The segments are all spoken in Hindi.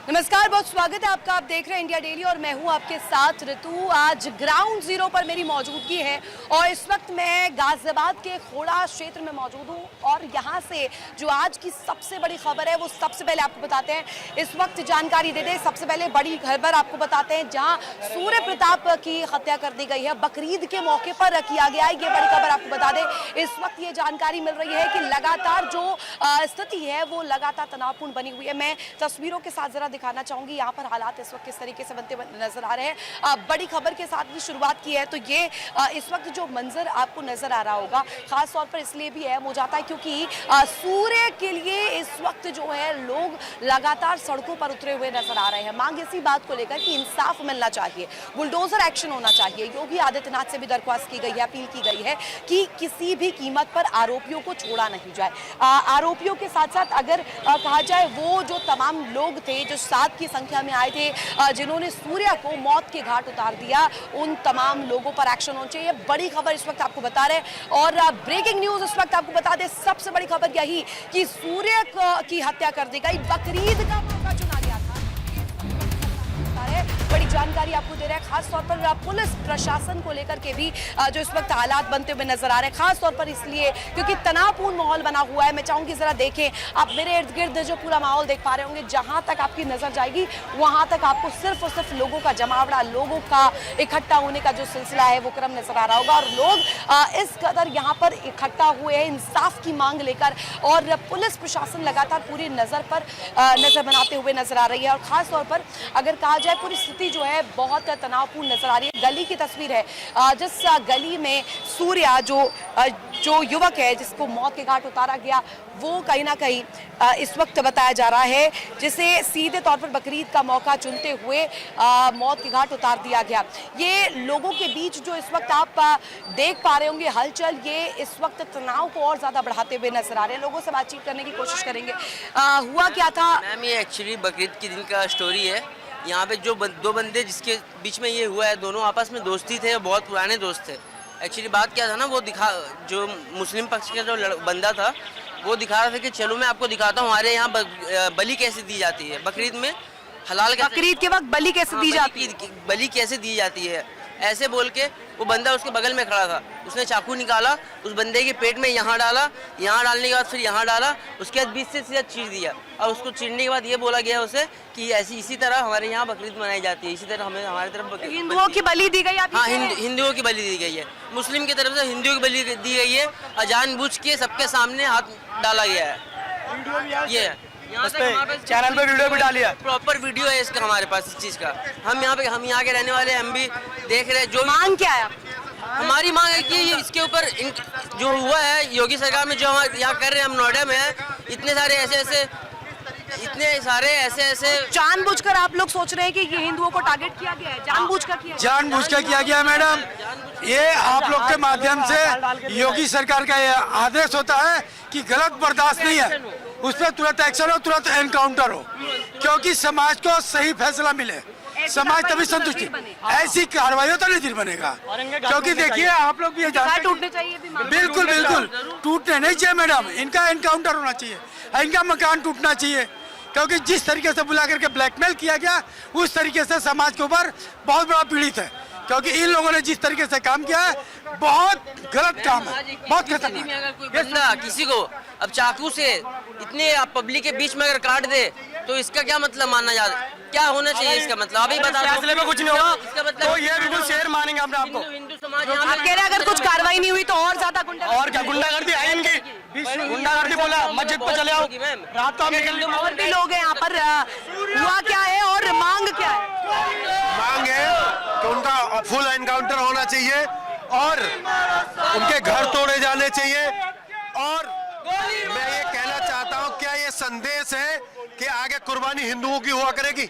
नमस्कार, बहुत स्वागत है आपका। आप देख रहे हैं इंडिया डेली और मैं हूं आपके साथ ऋतु। आज ग्राउंड जीरो पर मेरी मौजूदगी है और इस वक्त मैं गाजियाबाद के खोड़ा क्षेत्र में मौजूद हूं और यहां से जो आज की सबसे बड़ी खबर है वो सबसे पहले आपको बताते हैं। इस वक्त जानकारी दे दें, सबसे पहले बड़ी खबर आपको बताते हैं जहां सूर्य प्रताप की हत्या कर दी गई है, बकरीद के मौके पर किया गया है। ये बड़ी खबर आपको बता दें। इस वक्त ये जानकारी मिल रही है कि लगातार जो स्थिति है वो लगातार तनावपूर्ण बनी हुई है। मैं तस्वीरों के साथ जरा दिखाना चाहूंगी यहाँ पर हालात इस वक्त किस तरीके से बनते नजर आ रहे हैं। बड़ी खबर के साथ भी शुरुआत की है तो ये इस वक्त जो मंजर आपको नजर आ रहा होगा खास तौर पर इसलिए भी अहम हो जाता है क्योंकि सूर्य के लिए इस वक्त जो है लोग लगातार सड़कों पर उतरे हुए नजर आ रहे हैं। मांग इसी बात को लेकर कि इंसाफ मिलना चाहिए, बुलडोजर एक्शन होना चाहिए। योगी आदित्यनाथ से भी दरख्वास्त की गई है, अपील की गई है कि किसी भी कीमत पर आरोपियों को छोड़ा नहीं जाए। आरोपियों के साथ साथ अगर कहा जाए वो जो तमाम लोग थे जो 7 की संख्या में आए थे जिन्होंने सूर्या को मौत के घाट उतार दिया, उन तमाम लोगों पर एक्शन होना चाहिए। बड़ी खबर इस वक्त आपको बता रहे हैं और ब्रेकिंग न्यूज इस वक्त आपको बता दें। सबसे बड़ी खबर यही कि सूर्य की हत्या कर दी गई, बकरीद का मौका चुना गया था। बड़ी जानकारी आपको दे रहे हैं खास तौर पर पुलिस प्रशासन को लेकर के भी जो इस वक्त हालात बनते हुए नजर आ रहे हैं, खास तौर पर इसलिए क्योंकि तनावपूर्ण माहौल बना हुआ है। मैं चाहूंगी जरा देखें आप मेरे इर्द गिर्द जो पूरा माहौल देख पा रहे होंगे, जहां तक आपकी नजर जाएगी वहां तक आपको सिर्फ और सिर्फ लोगों का जमावड़ा, लोगों का इकट्ठा होने का जो सिलसिला है वो क्रम नजर आ रहा होगा और लोग इस कदर यहाँ पर इकट्ठा हुए हैं इंसाफ की मांग लेकर और पुलिस प्रशासन लगातार पूरी नजर बनाते हुए नजर आ रही है। और खास तौर पर अगर कहा जाए पूरी स्थिति जो है बहुत तनावपूर्ण नजर आ रही है। गली की तस्वीर है, जिस गली में सूर्या जो युवक है जिसको मौत के घाट उतारा गया वो कहीं ना कहीं इस वक्त बताया जा रहा है जिसे सीधे तौर पर बकरीद का मौका चुनते हुए मौत के घाट उतार दिया गया। ये लोगों के बीच जो इस वक्त आप देख पा रहे होंगे हलचल, ये इस वक्त तनाव को और ज्यादा बढ़ाते हुए नजर आ रहे हैं। लोगों से बातचीत करने की कोशिश करेंगे। हुआ क्या था मैम? ये एक्चुअली बकरीद के दिन का स्टोरी है। यहाँ पे जो दो बंदे जिसके बीच में ये हुआ है, दोनों आपस में दोस्ती थे, बहुत पुराने दोस्त थे। एक्चुअली बात क्या था ना, वो जो मुस्लिम पक्ष का जो बंदा था वो दिखा रहा था कि चलो मैं आपको दिखाता हूँ हमारे यहाँ बलि कैसे दी जाती है, बकरीद में हलाल बकरीद के वक्त बलि कैसे दी जाती है, बलि कैसे दी जाती है। ऐसे बोल के वो बंदा उसके बगल में खड़ा था, उसने चाकू निकाला, उस बंदे के पेट में यहाँ डाला, यहाँ डालने के बाद फिर यहाँ डाला, उसके बाद बीच से सीधा चीर दिया और उसको चीरने के बाद ये बोला गया उसे कि इसी तरह हमारे यहाँ बकरीद मनाई जाती है, इसी तरह हमें हमारी तरफ हिंदुओं की बलि दी गई। हाँ, हिंदुओं की बलि दी गई है, मुस्लिम की तरफ से हिंदुओं की बलि दी गई है और जानबूझ के सबके सामने हाथ डाला गया है। ये चैनल पे वीडियो भी डाली है, प्रॉपर वीडियो है इसका हमारे पास इस चीज़ का। हम यहाँ के रहने वाले हम भी देख रहे हैं। जो मांग क्या है हमारी मांग है कि इसके ऊपर जो हुआ है योगी सरकार में जो हम यहाँ कर रहे हैं, हम नोएडा में है, इतने सारे ऐसे जानबूझकर आप लोग सोच रहे हैं कि ये हिंदुओं को टारगेट किया गया है, जानबूझकर किया गया है मैडम। ये आप लोग के माध्यम से योगी सरकार का ये आदेश होता है कि गलत बर्दाश्त नहीं है, उस पर तुरंत एक्शन हो, तुरंत एनकाउंटर हो, क्योंकि समाज को सही फैसला मिले, समाज तभी संतुष्टि। ऐसी कार्रवाई तो नहीं दिन बनेगा, क्योंकि देखिए आप लोग भी टूटने चाहिए, बिल्कुल टूटने नहीं चाहिए मैडम, इनका एनकाउंटर होना चाहिए, इनका मकान टूटना चाहिए, क्योंकि जिस तरीके से बुला करके ब्लैकमेल किया गया उस तरीके से समाज के ऊपर बहुत बड़ा पीड़ित है, क्योंकि इन लोगों ने जिस तरीके से काम किया है बहुत गलत काम है, बहुत खतरनाक। किसी को अब चाकू से इतने पब्लिक के बीच में अगर काट दे तो इसका क्या मतलब मानना जाता, क्या होना चाहिए इसका मतलब? अभी बता फैसले में कुछ नहीं होगा, इसका मतलब तो ये बिल्कुल शेर मानेंगे हम आपको। हिंदू समाज आप कह रहे हैं अगर कुछ कार्रवाई नहीं हुई तो और ज्यादा और क्या गुंडागर्दी है इनकी, गुंडागर्दी बोला मस्जिद पे चले आओ, रात को और भी लोग हैं यहाँ पर। हुआ क्या है और मांग क्या है? मांग है कि उनका फुल एनकाउंटर होना चाहिए और उनके घर तोड़े जाने चाहिए। और मैं ये कहना चाहता हूँ, क्या ये संदेश है कि आगे कुर्बानी हिंदुओं की हुआ करेगी?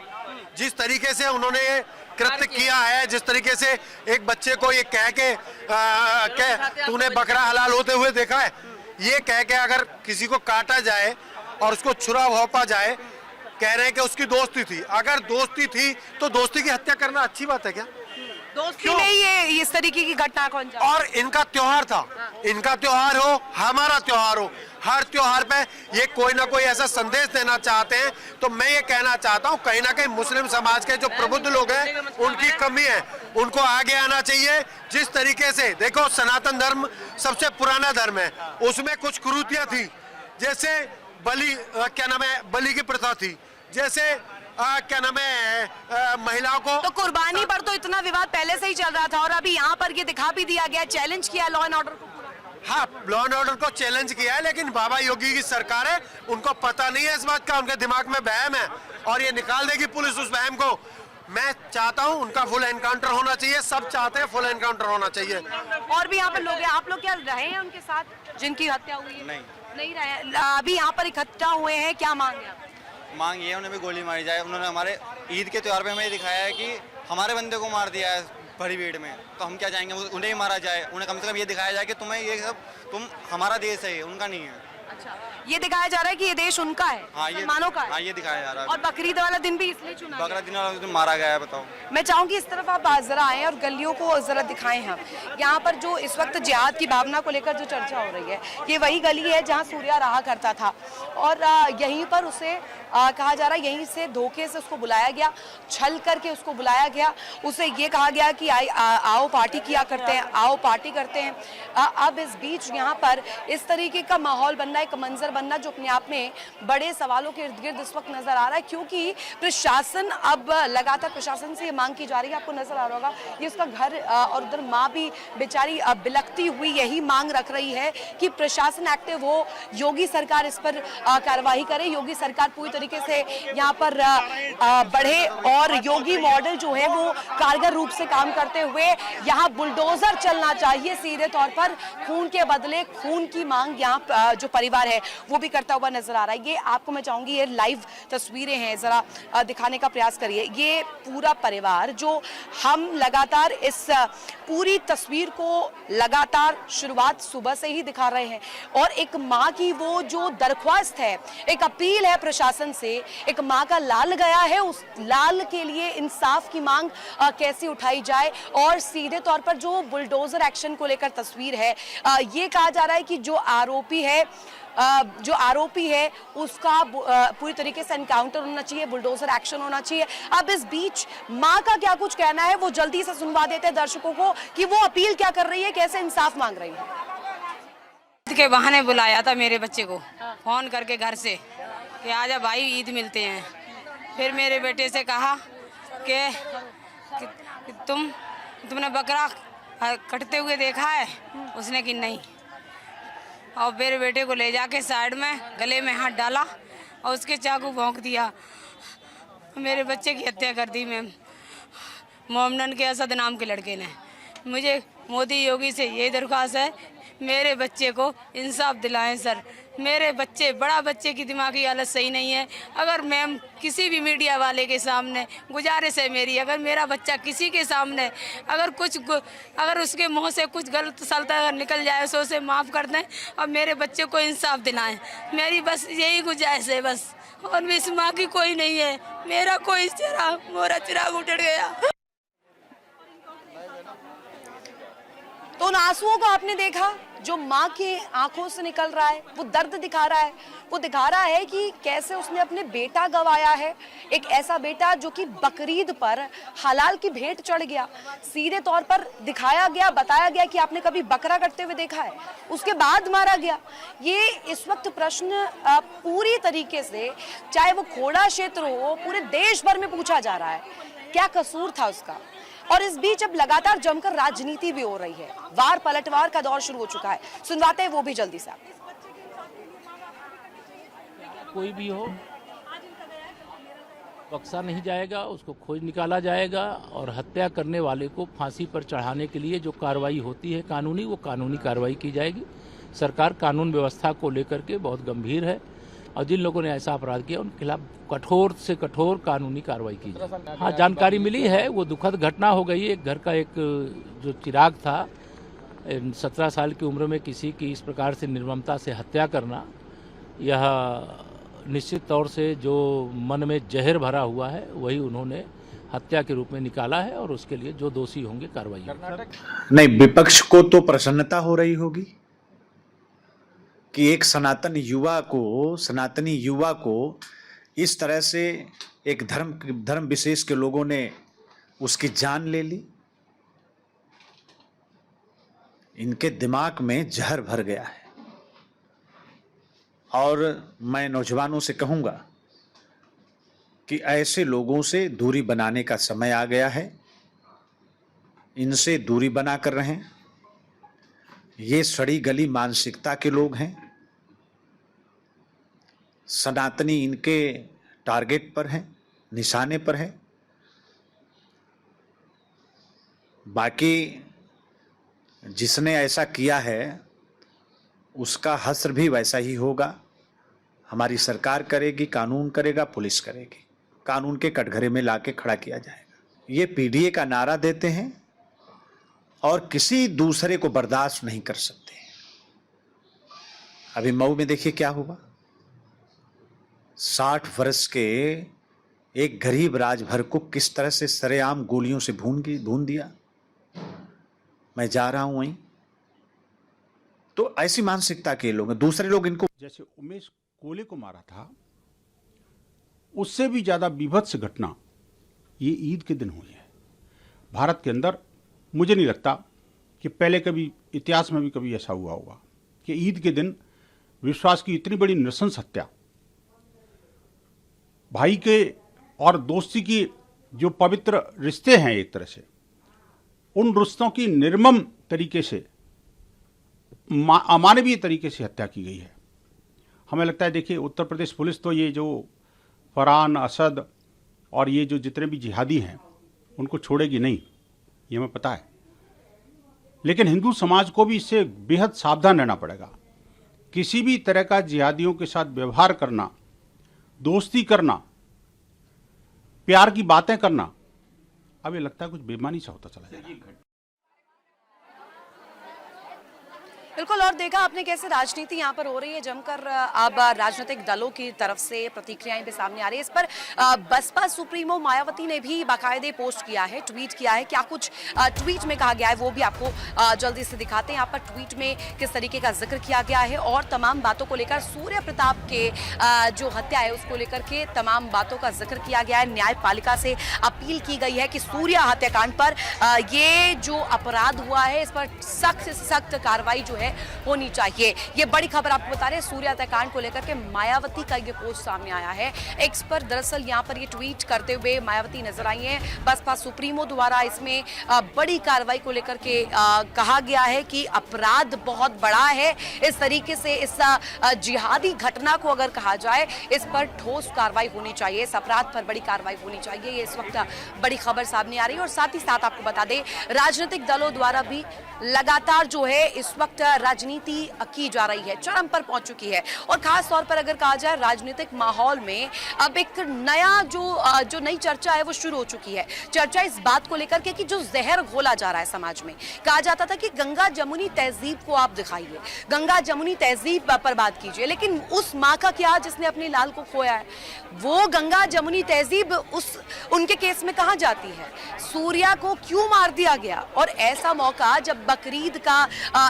जिस तरीके से उन्होंने ये कृत्य किया है, जिस तरीके से एक बच्चे को ये कह के तूने बकरा हलाल होते हुए देखा है, ये कह के अगर किसी को काटा जाए और उसको छुरा भोंपा जाए, कह रहे हैं कि उसकी दोस्ती थी। अगर दोस्ती थी तो दोस्ती की हत्या करना अच्छी बात है क्या? दोस्ती में ही ये इस तरीके की घटना को अंजाम। और इनका त्योहार था, इनका त्योहार हो, हमारा त्योहार हो, हर त्योहार पे ये कोई ना कोई ऐसा संदेश देना चाहते हैं। तो मैं ये कहना चाहता हूँ कहीं ना कहीं मुस्लिम समाज के जो प्रबुद्ध लोग हैं उनकी कमी है, उनको आगे आना चाहिए। जिस तरीके से देखो सनातन धर्म सबसे पुराना धर्म है, उसमें कुछ कुरीतियां थी, जैसे बलि की प्रथा थी, जैसे महिलाओं को तो कुर्बानी पर तो इतना विवाद पहले से ही चल रहा था और अभी यहाँ पर ये दिखा भी दिया गया, चैलेंज किया लॉ एंड ऑर्डर को पूरा। हाँ, लॉ एंड ऑर्डर को चैलेंज किया है, लेकिन बाबा योगी की सरकार है, उनको पता नहीं है इस बात का, उनके दिमाग में वहम है और ये निकाल देगी पुलिस उस वहम को। मैं चाहता हूँ उनका फुल एनकाउंटर होना चाहिए, सब चाहते हैं फुल एनकाउंटर होना चाहिए। और भी यहाँ पर लोग हैं, आप लोग क्या रहे हैं उनके साथ जिनकी हत्या हुई है? नहीं रहे। अभी यहाँ पर इकट्ठा हुए हैं, क्या मांग है? मांग ये है उन्हें भी गोली मारी जाए। उन्होंने हमारे ईद के त्यौहार पे हमें दिखाया है कि हमारे बंदे को मार दिया है बड़ी भीड़ में, तो हम क्या चाहेंगे उन्हें ही मारा जाए। उन्हें कम से कम ये दिखाया जाए कि तुम्हें ये सब तुम हमारा देश है, उनका नहीं है। अच्छा, ये दिखाया जा रहा है कि ये देश उनका है, मुसलमानों का है। हाँ, ये दिखाया जा रहा है। और बकरीद वाला दिन भी इसलिए चुना बकरा दिन वाला दिन मारा गया है, बताओ। मैं चाहूंगी इस तरफ आप जरा आए और गलियों को जरा दिखाएं हम। यहाँ पर जो इस वक्त जिहाद की भावना को लेकर जो चर्चा हो रही है, ये वही गली है जहाँ सूर्या रहा करता था और यहीं पर उसे कहा जा रहा है, यहीं से धोखे से उसको बुलाया गया, छल करके उसको बुलाया गया, उसे ये कहा गया कि आओ पार्टी किया करते हैं, आओ पार्टी करते हैं। अब इस बीच यहाँ पर इस तरीके का माहौल बनना, एक मंजर बनना जो अपने आप में बड़े सवालों के इर्द गिर्द इस वक्त नजर आ रहा है, क्योंकि प्रशासन अब लगातार प्रशासन से ये मांग की जा रही है, आपको नजर आ रहा होगा ये उसका घर और उधर माँ भी बेचारी बिलखती हुई यही मांग रख रही है कि प्रशासन एक्टिव हो, योगी सरकार इस पर कार्रवाई करे, योगी सरकार पूरी तरीके से यहाँ पर बढ़े और योगी मॉडल जो है वो कारगर रूप से काम करते हुए यहाँ बुलडोजर चलना चाहिए। सीधे तौर पर खून के बदले खून की मांग यहाँ जो परिवार है वो भी करता हुआ नजर आ रहा है। ये आपको मैं चाहूंगी ये लाइव तस्वीरें हैं, जरा दिखाने का प्रयास करिए। ये पूरा परिवार जो हम लगातार इस पूरी तस्वीर को लगातार शुरुआत सुबह से ही दिखा रहे हैं और एक माँ की वो जो दरख्वास्त है, एक अपील है प्रशासन से, एक माँ का लाल गया है, उस लाल के लिए इंसाफ की मांग कैसे उठाई जाए। और सीधे तौर पर जो बुलडोजर एक्शन को लेकर तस्वीर है, ये कहा जा रहा है कि जो आरोपी है उसका पूरी तरीके से एनकाउंटर होना चाहिए, बुलडोजर एक्शन होना चाहिए। अब इस बीच माँ का क्या कुछ कहना है वो जल्दी से सुनवा देते हैं दर्शकों को कि वो अपील क्या कर रही है, कैसे इंसाफ मांग रही है। के बहाने बुलाया था मेरे बच्चे को फोन करके घर से कि आजा भाई ईद मिलते हैं। फिर मेरे बेटे से कहा कि तुमने बकरा कटते हुए देखा है? उसने कि नहीं। और मेरे बेटे को ले जाके साइड में गले में हाथ डाला और उसके चाकू भोंक दिया। मेरे बच्चे की हत्या कर दी मैम, मोमनन के असद नाम के लड़के ने। मुझे मोदी योगी से ये दरख्वास्त है, मेरे बच्चे को इंसाफ दिलाएं सर। मेरे बच्चे, बड़ा बच्चे की दिमागी हालत सही नहीं है। अगर मैम किसी भी मीडिया वाले के सामने गुजारिश है मेरी, अगर मेरा बच्चा किसी के सामने अगर उसके मुंह से कुछ गलत सलता अगर निकल जाए तो उसे माफ़ कर दें और मेरे बच्चे को इंसाफ दिलाएं। मेरी बस यही गुजारिश है बस, और इस माँ की कोई नहीं है। मेरा कोई मोरा चिराग उठ गया। तो उन आंसुओं को आपने देखा जो माँ की आंखों से निकल रहा है, वो दर्द दिखा रहा है। वो दिखा रहा है कि कैसे उसने अपने बेटा गंवाया है, एक ऐसा बेटा जो कि बकरीद पर हलाल की भेंट चढ़ गया। सीधे तौर पर दिखाया गया, बताया गया कि आपने कभी बकरा कटते हुए देखा है, उसके बाद मारा गया। ये इस वक्त प्रश्न पूरी तरीके से, चाहे वो खोड़ा क्षेत्र हो, पूरे देश भर में पूछा जा रहा है क्या कसूर था उसका। और इस बीच अब लगातार जमकर राजनीति भी हो रही है, वार पलटवार का दौर शुरू हो चुका है। सुनवाते हैं वो भी जल्दी से। कोई भी हो बख्शा नहीं जाएगा, उसको खोज निकाला जाएगा और हत्या करने वाले को फांसी पर चढ़ाने के लिए जो कार्रवाई होती है कानूनी, वो कानूनी कार्रवाई की जाएगी। सरकार कानून व्यवस्था को लेकर के बहुत गंभीर है और जिन लोगों ने ऐसा अपराध किया उनके खिलाफ कठोर से कठोर कानूनी कार्रवाई की जाए। हाँ, जानकारी मिली है, वो दुखद घटना हो गई। एक घर का एक जो चिराग था, 17 साल की उम्र में किसी की इस प्रकार से निर्ममता से हत्या करना, यह निश्चित तौर से जो मन में जहर भरा हुआ है वही उन्होंने हत्या के रूप में निकाला है और उसके लिए जो दोषी होंगे कार्रवाई होगी। नहीं, विपक्ष को तो प्रसन्नता हो रही होगी कि एक सनातनी युवा को इस तरह से एक धर्म विशेष के लोगों ने उसकी जान ले ली। इनके दिमाग में जहर भर गया है और मैं नौजवानों से कहूंगा कि ऐसे लोगों से दूरी बनाने का समय आ गया है। इनसे दूरी बना कर रहें। ये सड़ी गली मानसिकता के लोग हैं। सनातनी इनके टारगेट पर हैं, निशाने पर है। बाकी जिसने ऐसा किया है उसका हश्र भी वैसा ही होगा। हमारी सरकार करेगी, कानून करेगा, पुलिस करेगी। कानून के कटघरे में लाके खड़ा किया जाएगा। ये पीडीए का नारा देते हैं और किसी दूसरे को बर्दाश्त नहीं कर सकते। अभी मऊ में देखिए क्या हुआ। 60 वर्ष के एक गरीब राजभर को किस तरह से सरेआम गोलियों से भून दिया। मैं जा रहा हूं वहीं, तो ऐसी मानसिकता के लोग हैं। दूसरे लोग इनको, जैसे उमेश कोले को मारा था, उससे भी ज्यादा बीभत्स घटना ये ईद के दिन हुई है भारत के अंदर। मुझे नहीं लगता कि पहले कभी इतिहास में भी कभी ऐसा हुआ होगा कि ईद के दिन विश्वास की इतनी बड़ी नृशंस हत्या, भाई के और दोस्ती की जो पवित्र रिश्ते हैं, एक तरह से उन रिश्तों की निर्मम तरीके से, अमानवीय तरीके से हत्या की गई है। हमें लगता है, देखिए उत्तर प्रदेश पुलिस तो ये जो फरहान, असद और ये जो जितने भी जिहादी हैं उनको छोड़ेगी नहीं, ये हमें पता है। लेकिन हिंदू समाज को भी इससे बेहद सावधान रहना पड़ेगा। किसी भी तरह का जिहादियों के साथ व्यवहार करना, दोस्ती करना, प्यार की बातें करना, अब ये लगता है कुछ बेईमानी सा होता चला जाएगा। बिल्कुल। और देखा आपने कैसे राजनीति यहाँ पर हो रही है जमकर। अब राजनीतिक दलों की तरफ से प्रतिक्रियाएं भी सामने आ रही है इस पर। बसपा सुप्रीमो मायावती ने भी बाकायदे पोस्ट किया है, ट्वीट किया है। क्या कुछ ट्वीट में कहा गया है वो भी आपको जल्दी से दिखाते हैं। यहाँ पर ट्वीट में किस तरीके का जिक्र किया गया है और तमाम बातों को लेकर, सूर्य प्रताप के जो हत्या है उसको लेकर के तमाम बातों का जिक्र किया गया है। न्यायपालिका से अपील की गई है कि सूर्य हत्याकांड पर ये जो अपराध हुआ है इस पर सख्त से सख्त कार्रवाई जो है होनी चाहिए। ये बड़ी खबर आपको बता रहे हैं। सूर्य हत्याकांड को लेकर के मायावती का ये पोस्ट सामने आया है एक्स पर। दरअसल यहाँ पर ये ट्वीट करते हुए मायावती नजर आई हैं। बसपा सुप्रीमो द्वारा इसमें बड़ी कार्रवाई को लेकर के कहा गया है कि अपराध बहुत बड़ा है। इस तरीके से इस जिहादी घटना को अगर कहा जाए, इस पर ठोस कार्रवाई होनी चाहिए, इस अपराध पर बड़ी कार्रवाई होनी चाहिए। ये इस वक्त बड़ी खबर सामने आ रही है। और साथ ही साथ आपको बता दें, राजनीतिक दलों द्वारा भी लगातार जो है इस वक्त राजनीति की जा रही है, चरम पर पहुंच चुकी है। और खास तौर पर अगर कहा जाए, राजनीतिक माहौल में अब एक नया जो नई चर्चा है वो शुरू हो चुकी है। चर्चा इस बात को लेकर के कि जो जहर घोला जा रहा है समाज में। कहा जाता था कि गंगा जमुनी तहजीब को आप दिखाइए, गंगा जमुनी तहजीब पर बात कीजिए, लेकिन उस माँ का क्या जिसने अपने लाल को खोया है? वो गंगा जमुनी तहजीब उनके केस में कहाँ जाती है? सूर्या को क्यों मार दिया गया? और ऐसा मौका जब बकरीद का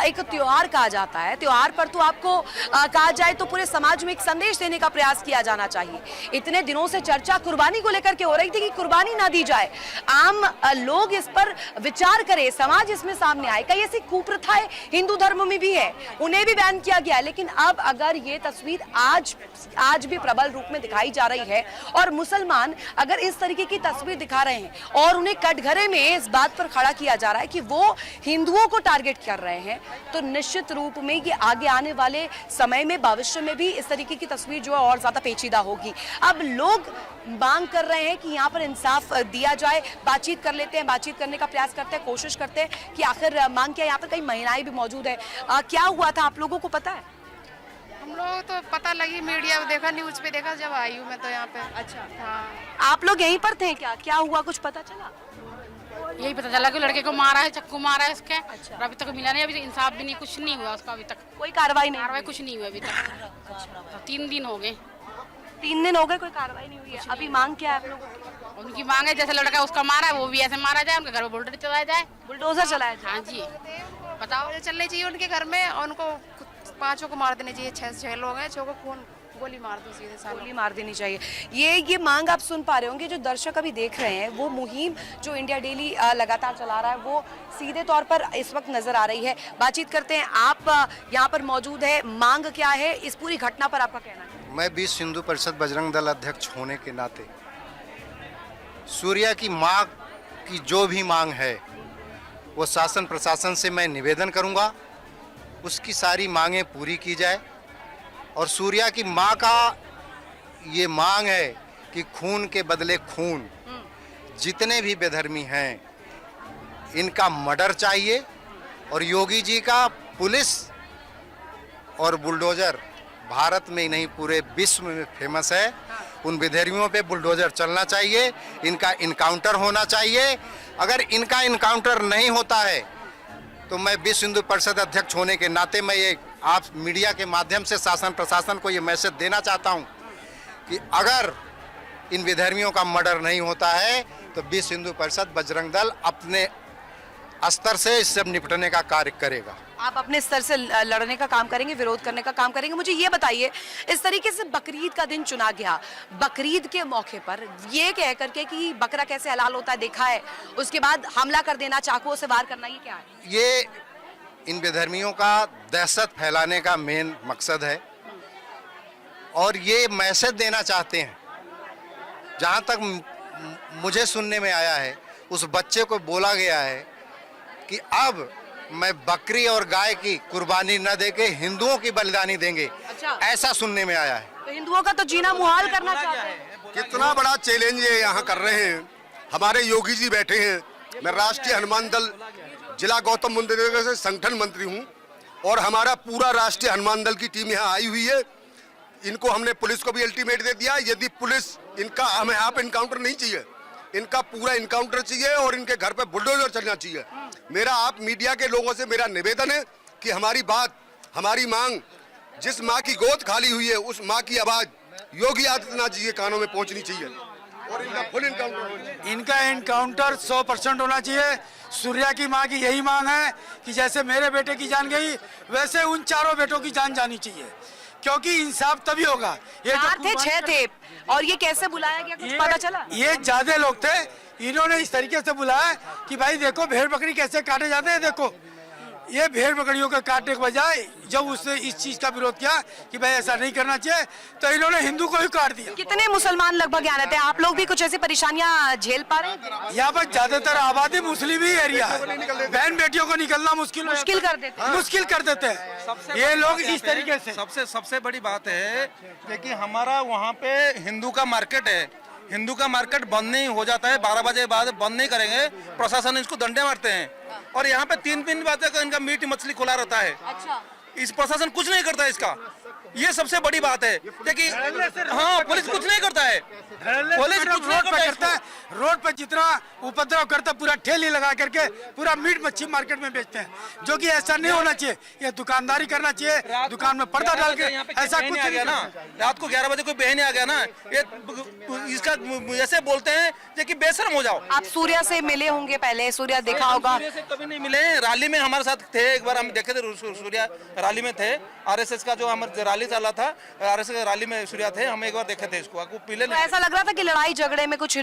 एक त्योहार कहा जाता है, त्योहार पर तो आपको कहा जाए तो पूरे समाज में एक संदेश देने का प्रयास किया जाना चाहिए। इतने दिनों से चर्चा कुर्बानी को लेकर के हो रही थी कि कुर्बानी ना दी जाए, आम लोग इस पर विचार करें, समाज इसमें सामने आए। कई ऐसी कुप्रथाएं हिंदू धर्म में भी है, उन्हें भी बैन किया गया है। लेकिन अब अगर ये तस्वीर आज भी प्रबल रूप में दिखाई जा रही है और मुसलमान अगर इस तरीके की तस्वीर दिखा रहे हैं और उन्हें कटघरे में इस बात पर खड़ा किया जा रहा है कि वो हिंदुओं को टारगेट कर रहे हैं, तो निश्चित रूप में ये आगे आने वाले समय में, भविष्य में भी इस तरीके की तस्वीर जो है और ज्यादा पेचीदा होगी। अब लोग मांग कर रहे हैं कि यहाँ पर इंसाफ दिया जाए। बातचीत कर लेते हैं, बातचीत करने का प्रयास करते हैं, कोशिश करते हैं कि आखिर मांग क्या। यहाँ पर कई महिलाएं भी मौजूद है। क्या हुआ था आप लोगों को पता है? हम लोग तो पता लगी, मीडिया में देखा, न्यूज पे देखा, जब आई हूँ मैं तो यहाँ पे। अच्छा, हाँ। आप लोग यहीं पर थे क्या हुआ, कुछ पता चला? यही पता चला कि लड़के को मारा है, चक्कू मारा है इसके। अच्छा। अभी तक मिला नहीं, अभी इंसाफ भी नहीं, कुछ नहीं हुआ उसका अभी तक। कोई कार्रवाई नहीं? कुछ नहीं हुआ अभी तक। 3 दिन हो गए। 3 दिन हो गए, कोई कार्रवाई नहीं हुई है। अभी मांग क्या है आप लोगों की? उनकी मांग है जैसे लड़का उसका मारा है वो भी ऐसे मारा जाए, उनके घर में बुलडोजर चलाया जाए। बुलडोजर चलाया जाए। हाँ जी, बताओ चलनी चाहिए उनके घर में, और उनको 5 को मार देने चाहिए। 6 लोग हैं, 6 को खून गोली मार दो सीधे सामने। गोली मार देनी चाहिए। ये मांग आप सुन पा रहे होंगे, जो दर्शक अभी देख रहे हैं, वो मुहिम जो इंडिया डेली लगातार चला रहा है वो सीधे तौर पर इस वक्त नजर आ रही है। बातचीत करते हैं, आप यहाँ पर मौजूद है, मांग क्या है, इस पूरी घटना पर आपका कहना है? मैं विश्व हिंदू परिषद बजरंग दल अध्यक्ष होने के नाते सूर्या की मां की जो भी मांग है वो शासन प्रशासन से मैं निवेदन करूंगा, उसकी सारी मांगें पूरी की जाए। और सूर्या की मां का ये मांग है कि खून के बदले खून, जितने भी बेधर्मी हैं इनका मर्डर चाहिए। और योगी जी का पुलिस और बुलडोजर भारत में ही नहीं पूरे विश्व में फेमस है, उन बेधर्मियों पे बुलडोजर चलना चाहिए, इनका इनकाउंटर होना चाहिए। अगर इनका इनकाउंटर नहीं होता है तो मैं विश्व हिंदू परिषद अध्यक्ष होने के नाते मैं ये आप मीडिया के माध्यम से शासन प्रशासन को ये मैसेज देना चाहता हूँ कि अगर इन विधर्मियों का मर्डर नहीं होता है तो विश्व हिंदू परिषद बजरंग दल अपने स्तर से इससे निपटने का कार्य करेगा। आप अपने स्तर से लड़ने का काम करेंगे, विरोध करने का काम करेंगे। मुझे ये बताइए, इस तरीके से बकरीद का दिन चुना गया, बकरीद के मौके पर ये कह करके कि बकरा कैसे हलाल होता है देखा है, उसके बाद हमला कर देना, चाकुओं से वार करना, ये क्या है? ये इन बेधर्मियों का दहशत फैलाने का मेन मकसद है और ये मैसेज देना चाहते हैं। जहाँ तक मुझे सुनने में आया है, उस बच्चे को बोला गया है कि अब मैं बकरी और गाय की कुर्बानी न देके हिंदुओं की बलिदानी देंगे। अच्छा। ऐसा सुनने में आया है। तो हिंदुओं का तो जीना मुहाल करना चाहते हैं। कितना बड़ा चैलेंज ये यहाँ कर रहे हैं। हमारे योगी जी बैठे हैं। मैं राष्ट्रीय हनुमान दल जिला गौतम बुद्ध नगर से संगठन मंत्री हूँ और हमारा पूरा राष्ट्रीय हनुमान दल की टीम यहाँ आई हुई है। इनको हमने पुलिस को भी अल्टीमेट दे दिया, यदि पुलिस इनका हमें यहाँ पे इनकाउंटर नहीं चाहिए, इनका पूरा इनकाउंटर चाहिए और इनके घर पे बुलडोजर चलना चाहिए। मेरा आप मीडिया के लोगों से मेरा निवेदन है कि हमारी बात, हमारी मांग, जिस माँ की गोद खाली हुई है उस माँ की आवाज योगी आदित्यनाथ जी के कानों में पहुंचनी चाहिए और इनका फुल इनकाउंटर होना चाहिए। इनका इनकाउंटर 100% होना चाहिए। सूर्या की मां की यही मांग है कि जैसे मेरे बेटे की जान गई वैसे उन चारों बेटों की जान जानी चाहिए, क्योंकि इंसाफ तभी होगा। ये 4 थे 6 थे और ये कैसे बुलाया गया, कुछ पता चला? ये ज्यादा लोग थे, इन्होंने इस तरीके से बुलाया कि भाई देखो भेड़ बकरी कैसे काटे जाते हैं, देखो ये भेड़ बकरियों के काटने के बजाय जब उसने इस चीज का विरोध किया कि भाई ऐसा नहीं करना चाहिए तो इन्होंने हिंदू को ही काट दिया। कितने मुसलमान लगभग यहाँ रहते हैं? आप लोग भी कुछ ऐसी परेशानियां झेल पा रहे हैं? यहाँ पर ज्यादातर आबादी मुस्लिम ही एरिया है, बहन बेटियों को निकलना मुश्किल कर देते हैं। मुश्किल कर देते हैं ये लोग इस तरीके से। सबसे बड़ी बात है कि हमारा वहाँ पे हिंदू का मार्केट है, हिंदू का मार्केट बंद नहीं हो जाता है, 12 बजे बाद बंद नहीं करेंगे, प्रशासन इसको डंडे मारते हैं और यहाँ पे 3 बातें का इनका मीट मछली खुला रहता है। अच्छा। इस प्रशासन कुछ नहीं करता है इसका, ये सबसे बड़ी बात है कि हाँ पुलिस कुछ नहीं करता है, पुलिस कुछ नहीं करता है। रोड पर जितना उपद्रव करता पूरा ठेली लगा करके पूरा मीट मच्छी मार्केट में बेचते हैं, जो कि ऐसा नहीं होना चाहिए। ये दुकानदारी करना चाहिए, दुकान में पर्दा डाल के ऐसा कुछ आ गया ना। रात को 11 बजे कोई बहने आ गया ना, ये इसका ऐसे बोलते हैं कि बेशर्म हो जाओ। आप सूर्या से मिले होंगे पहले, सूर्या देखा होगा? सूर्या से कभी नहीं मिले, रैली में हमारे साथ थे, एक बार हम देखे थे सूर्या रैली में थे। आरएसएस का जो हमारा रैली चला था, आरएसएस का रैली में सूर्या थे, हम एक बार देखे थे इसको। आपको पीले तो ऐसा लग रहा था कि लड़ाई झगड़े में कुछ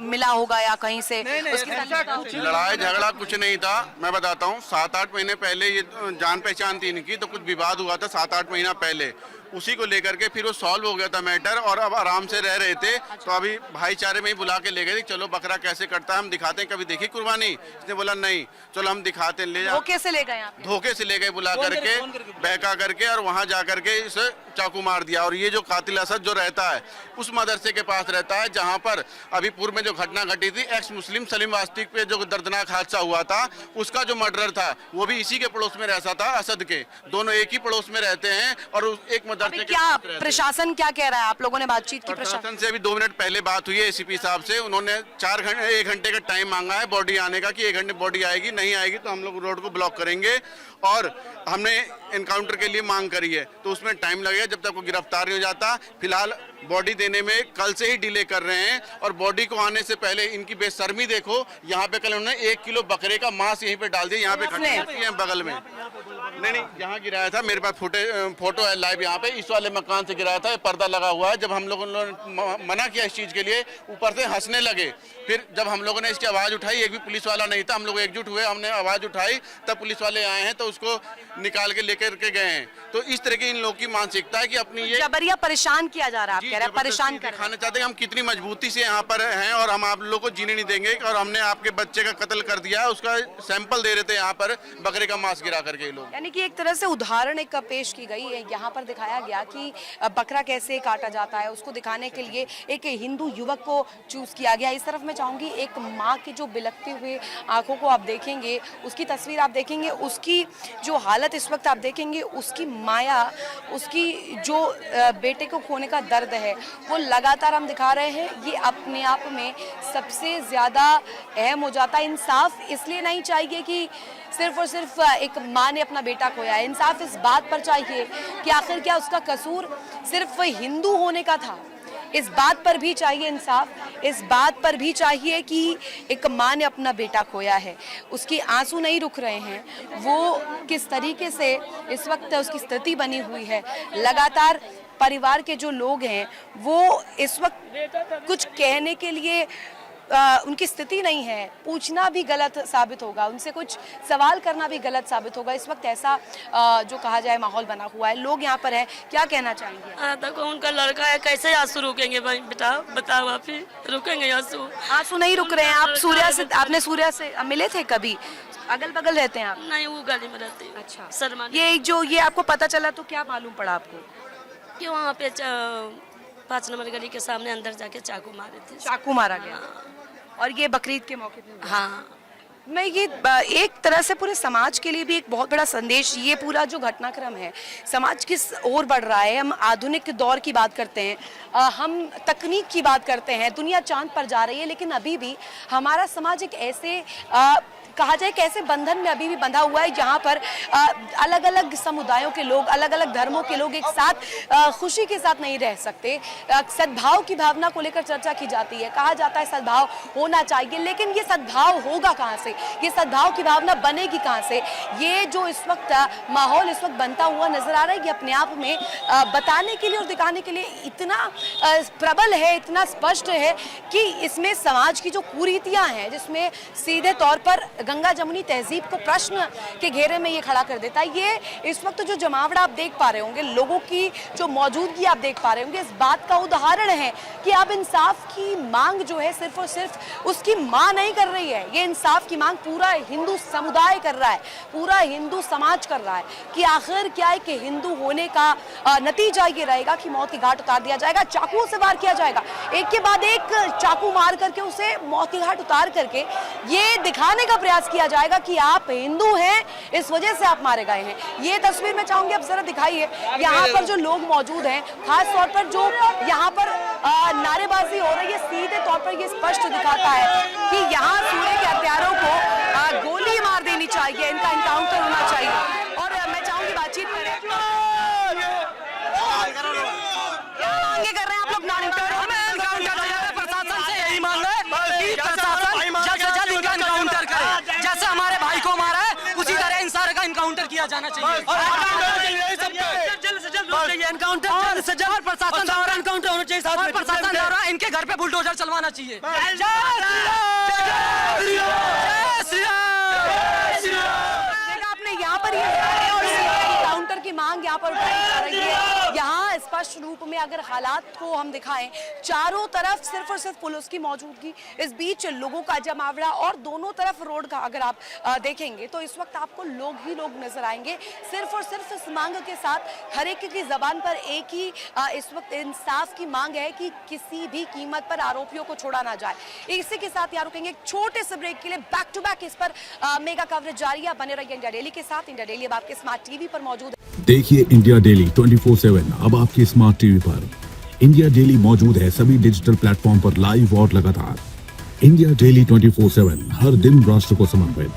मिला होगा या कहीं से लड़ाई झगड़ा कुछ नहीं था। मैं बताता हूँ, 7-8 महीने पहले ये जान पहचान थी इनकी, तो कुछ विवाद हुआ था 7-8 महीना पहले, उसी को लेकर के फिर वो सॉल्व हो गया था मैटर और अब आराम से रह रहे थे। तो अभी भाईचारे में ही बुला के ले गए, चलो बकरा कैसे कटता है हम दिखाते हैं, कभी देखी कुर्बानी? इसने बोला नहीं, चलो हम दिखाते हैं, ले जाओ। धोखे से ले गए आप? धोखे से ले गए, बुला करके बहका करके और वहां जा करके इसे चाकू मार दिया। और ये जो कातिल असद जो रहता है उस मदरसे के पास रहता है जहां पर अभी पूर्व में जो घटना घटी थी, एक्स मुस्लिम सलीम वास्तिक पे जो दर्दनाक हादसा हुआ था, उसका जो मर्डर था वो भी इसी के पड़ोस में रहता था, असद के। दोनों एक ही पड़ोस में रहते हैं और एक दर्जे के क्या साथ रहते हैं। प्रशासन क्या कह रहा है? आप लोगों ने बातचीत की प्रशासन? प्रशासन से अभी 2 मिनट पहले बात हुई है एसीपी साहब से। उन्होंने 1 घंटे का टाइम मांगा है बॉडी आने का, कि 1 घंटे बॉडी आएगी, नहीं आएगी तो हम लोग रोड को ब्लॉक करेंगे। और हमने एनकाउंटर के लिए मांग करी है, तो उसमें टाइम लगेगा जब तक वो गिरफ्तार नहीं हो जाता। फिलहाल बॉडी देने में कल से ही डिले कर रहे हैं, और बॉडी को आने से पहले इनकी बेशर्मी देखो। यहाँ पे कल उन्होंने 1 किलो बकरे का मांस यहीं पे डाल दिया, यहाँ पे खड़ी है बगल में। नहीं, यहाँ गिराया था, मेरे पास फोटो है लाइव। यहाँ पे इस वाले मकान से गिराया था, पर्दा लगा हुआ है। जब हम लोगों ने मना किया इस चीज के लिए, ऊपर से हंसने लगे। फिर जब हम लोगों ने इसकी आवाज उठाई, एक भी पुलिस वाला नहीं था, हम लोग एकजुट हुए, हमने आवाज उठाई, तब पुलिस वाले आए हैं तो उसको निकाल के लेकर के गए हैं। तो इस तरह की इन लोगों की मानसिकता है कि अपनी ये जबरिया परेशान किया जा रहा है, आप कह रहे हैं परेशान कर दिखाना चाहते हैं हम कितनी मजबूती से यहाँ पर हैं, और हम आप लोगों को जीने नहीं देंगे। और हमने आपके बच्चे का कत्ल कर दिया, उसका सैंपल दे रहे थे यहाँ पर बकरे का मांस गिरा करके लोग। यानी कि एक तरह से उदाहरण एक पेश की गई है, यहाँ पर दिखाया गया कि बकरा कैसे काटा जाता है, उसको दिखाने के लिए एक हिंदू युवक को चूज किया गया। इस तरफ मैं चाहूंगी, एक माँ की जो बिलखती हुई आंखों को आप देखेंगे, उसकी तस्वीर आप देखेंगे, उसकी जो हालत इस वक्त आप देखेंगे, उसकी माया, उसकी जो बेटे को खोने का दर्द है, वो लगातार हम दिखा रहे हैं। ये अपने आप में सबसे ज्यादा अहम हो जाता है। इंसाफ इसलिए नहीं चाहिए कि सिर्फ और सिर्फ एक माँ ने अपना बेटा खोया है, इंसाफ इस बात पर चाहिए कि आखिर क्या उसका कसूर सिर्फ हिंदू होने का था। इस बात पर भी चाहिए इंसाफ, इस बात पर भी चाहिए कि एक माँ ने अपना बेटा खोया है, उसके आंसू नहीं रुक रहे हैं, वो किस तरीके से इस वक्त उसकी स्थिति बनी हुई है। लगातार परिवार के जो लोग हैं वो इस वक्त कुछ कहने के लिए उनकी स्थिति नहीं है, पूछना भी गलत साबित होगा, उनसे कुछ सवाल करना भी गलत साबित होगा। इस वक्त ऐसा जो कहा जाए माहौल बना हुआ है। लोग यहाँ पर हैं, क्या कहना चाहेंगे? देखो उनका लड़का है, कैसे आंसू रुकेंगे भाई बेटा, बताओ आप ही, रुकेंगे आंसू? आंसू नहीं रुक रहे हैं। आप सूर्या से, आपने सूर्या से मिले थे कभी? अगल बगल रहते हैं आप? नहीं, वो गली में रहते हैं। अच्छा, शर्मा। ये जो ये आपको पता चला तो क्या मालूम पड़ा आपको? कि वहाँ पे 5 नंबर गली के सामने अंदर जाके चाकू मारे थे। चाकू मारा गया, और ये बकरीद के मौके पे? हाँ। मैं ये एक तरह से पूरे समाज के लिए भी एक बहुत बड़ा संदेश, ये पूरा जो घटनाक्रम है समाज किस ओर बढ़ रहा है। हम आधुनिक दौर की बात करते हैं, हम तकनीक की बात करते हैं, दुनिया चांद पर जा रही है, लेकिन अभी भी हमारा समाज एक ऐसे कहा जाए कि ऐसे बंधन में अभी भी बंधा हुआ है जहाँ पर अलग अलग समुदायों के लोग, अलग अलग धर्मों के लोग एक साथ खुशी के साथ नहीं रह सकते। सद्भाव की भावना को लेकर चर्चा की जाती है, कहा जाता है सद्भाव होना चाहिए, लेकिन ये सद्भाव होगा कहाँ से, ये सद्भाव की भावना बनेगी कहाँ से? ये जो इस वक्त माहौल इस वक्त बनता हुआ नजर आ रहा है, ये अपने आप में बताने के लिए और दिखाने के लिए इतना प्रबल है, इतना स्पष्ट है कि इसमें समाज की जो कुरीतियां हैं, जिसमें सीधे तौर पर गंगा जमुनी तहजीब को प्रश्न के घेरे में ये खड़ा कर देता है। ये इस वक्त जो जमावड़ा आप देख पा रहे होंगे, लोगों की जो मौजूदगी आप देख पा रहे होंगे, इस बात का उदाहरण है कि अब इंसाफ की मांग जो है सिर्फ और सिर्फ उसकी मां नहीं कर रही है, ये इंसाफ की मांग पूरा हिंदू समुदाय कर रहा है, पूरा हिंदू समाज कर रहा है कि आखिर क्या है कि हिंदू होने का नतीजा ये रहेगा कि मौत की घाट उतार दिया जाएगा, चाकुओं से वार किया जाएगा, एक के बाद एक चाकू मार करके उसे मौत की घाट उतार करके ये दिखाने का प्रयास किया जाएगा कि आप हिंदू हैं, इस वजह से आप मारे गए हैं। ये तस्वीर मैं चाहूंगी आप जरा दिखाइए, यहाँ पर जो लोग मौजूद हैं, खास तौर पर जो यहाँ पर नारेबाजी हो रही है, सीधे तौर पर ये स्पष्ट दिखाता है कि यहाँ सूर्य के हत्यारों को गोली मार देनी चाहिए, इनका एनकाउंटर होना चाहिए। और मैं चाहूंगी बातचीत करें, मांगे कर रहे हैं आप लोग? प्रशासन से यही मांग है कि प्रशासन जल्द से जल्द इनका एनकाउंटर करे, जैसे हमारे भाई को मारा है उसी तरह इन सारे का एनकाउंटर किया जाना चाहिए। जल्द से जल्द एनकाउंटर, जल्द से जल्द प्रशासन द्वारा एनकाउंटर होना चाहिए, साथ में प्रशासन द्वारा इनके घर पे बुलडोजर चलवाना चाहिए। आपने यहाँ पर एनकाउंटर की मांग यहाँ पर उठाई जा रही है। यहाँ स्पष्ट रूप में अगर हालात को हम दिखाएं, चारों तरफ सिर्फ और सिर्फ पुलिस की मौजूदगी, इस बीच लोगों का जमावड़ा, और दोनों तरफ रोड का अगर आप देखेंगे तो इस वक्त आपको लोग ही लोग नजर आएंगे, सिर्फ और सिर्फ इस मांग के साथ। हर एक की जबान पर एक ही इस वक्त इंसाफ की मांग है कि किसी भी कीमत पर आरोपियों को छोड़ा ना जाए। इसी के साथ यहाँ रुकेंगे, एक छोटे से ब्रेक के लिए। बैक टू बैक इस पर मेगा कवरेज जारी है, बने रहिए इंडिया डेली के साथ। इंडिया डेली अब आपके स्मार्ट टीवी पर मौजूद है। देखिए इंडिया डेली 24/7 अब आपके स्मार्ट टीवी पर। इंडिया डेली मौजूद है सभी डिजिटल प्लेटफॉर्म पर लाइव और लगातार। इंडिया डेली 24/7 हर दिन राष्ट्र को समर्पित।